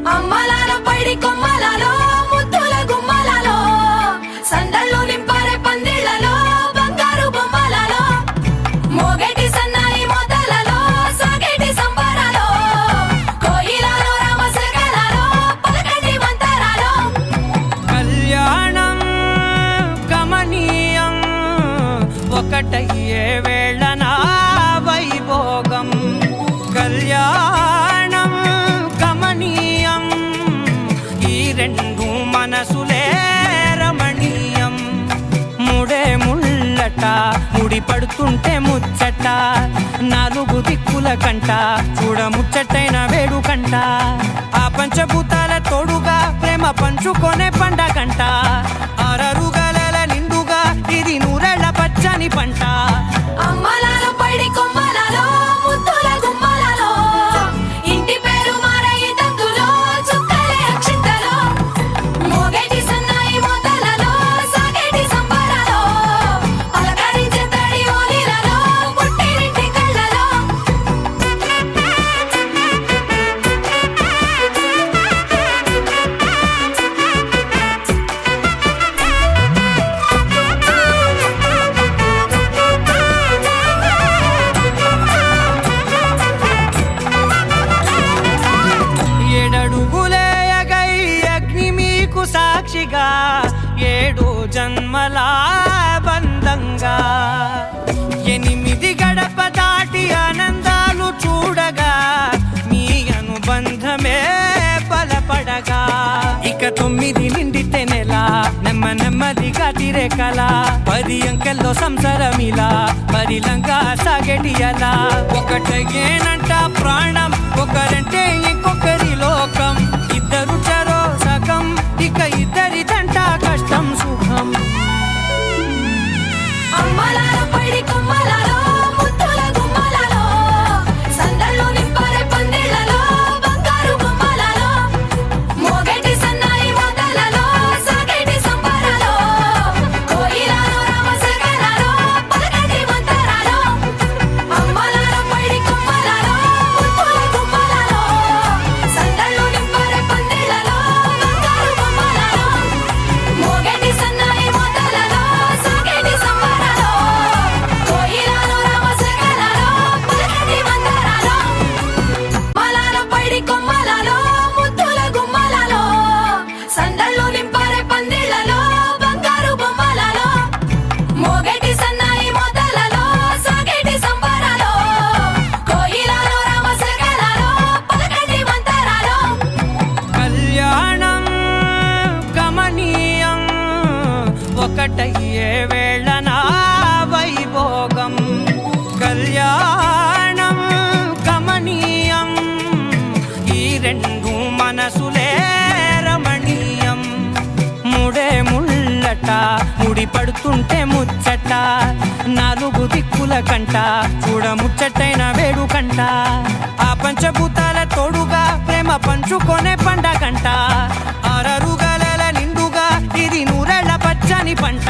అమ్మలాల పైడి కొమ్మలలో ముద్దుల గుమ్మలలో సందళ్ళు నింపారే పందిళ్లలో బంగారు బొమ్మలలో మోగేటి సన్నాయి మొదలలో సాగేటి సంబరాలో కోయిలలో రామశకలలో పలకటి మంతరాలో కళ్యాణం గమనీయం ఒకటయ్యే వేళన వైభోగం కళ్యాణం గమనీయం ఈ రెండు మనసులే రమణీయం ముడే ముళ్ళట ముడి పడుతుంటే ముచ్చట నాలుగు దిక్కుల కంట చూడ ముచ్చటైన వేడుకంట ఆ పంచభూతాల తోడుగా ప్రేమ పంచుకొనే పండగంట ఆరరుగల నిండుగా ఇది నూరెళ్ళ పచ్చని పంట అమ్మలాల పైడి కొమ్మలలో ముద్దుల గుమ్మలలో ఇంటి పేరు మారయి తందులో చుక్కలే అక్షింతలో మోగేటి సన్నాయి మొదలలో సాగేటి సంబరాలో పలకరించే తడి ఓలిలలో పుట్టినింటి కళ్ళలో ఏడడుగులేయగై అగ్ని మీకు సాక్షిగా ఏడు జన్మల బంధంగా ఎనిమిది గడప దాటి ఆనందాలు చూడగా మీ అనుబంధమే బలపడగా ఇక 9 నిండితే నెల నెమ్మదిగా తిరేకల 10 అంకెల్లో సంసారమిలా పరిలంగా సాగేటియలా ఒకటేనంట ప్రాణం ఒకరంటే ఇంకొకరి లోకం ఇద్దరు చరో సగం ఇక ఇద్దరిదంట కష్టం సుఖం అమ్మలాల పైడి కొమ్మలలో ముద్దుల గుమ్మలలో సందళ్ళు నింపారే పందిళ్లలో బంగారు బొమ్మలలో మోగేటి సన్నాయి మొదలలో సాగేటి సంబరాలో కోయిలలో రామశకలలో పలకటి మంతరాలో అమ్మలాల పైడి కొమ్మలలో ముద్దుల గుమ్మలలో సందళ్ళు నింపారే పందిళ్లలో బంగారు బొమ్మలలో మోగేటి సన్నాయి మొదలలో సాగేటి సంబరాలో కోయిలలో రామశకలలో పలకటి మంతరాలో అమ్మలాల పైడి కొమ్మలలో ముద్దుల గుమ్మలలో సందళ్ళు నింపారే పందిళ్లలో బంగారు బొమ్మలలో మోగేటి సన్నాయి మొదలలో సాగేటి సంబరాలో కోయిలలో రామశకలలో పలకటి మంతరాలో కళ్యాణం గమనీయం ఒకటయ్యే వేళన వైభోగం కళ్యాణం గమనీయం ఈ రెండు మనసులే రమణీయం ముడే ముళ్ళట ముడి పడుతుంటే ముచ్చట నాలుగు దిక్కుల కంట చూడ ముచ్చటైన వేడుకంట ఆ పంచభూతాల తోడుగా ప్రేమ పంచుకొనే పండగంట ఆరరుగల నిండుగా ఇది నూరెళ్ళ పచ్చని పంట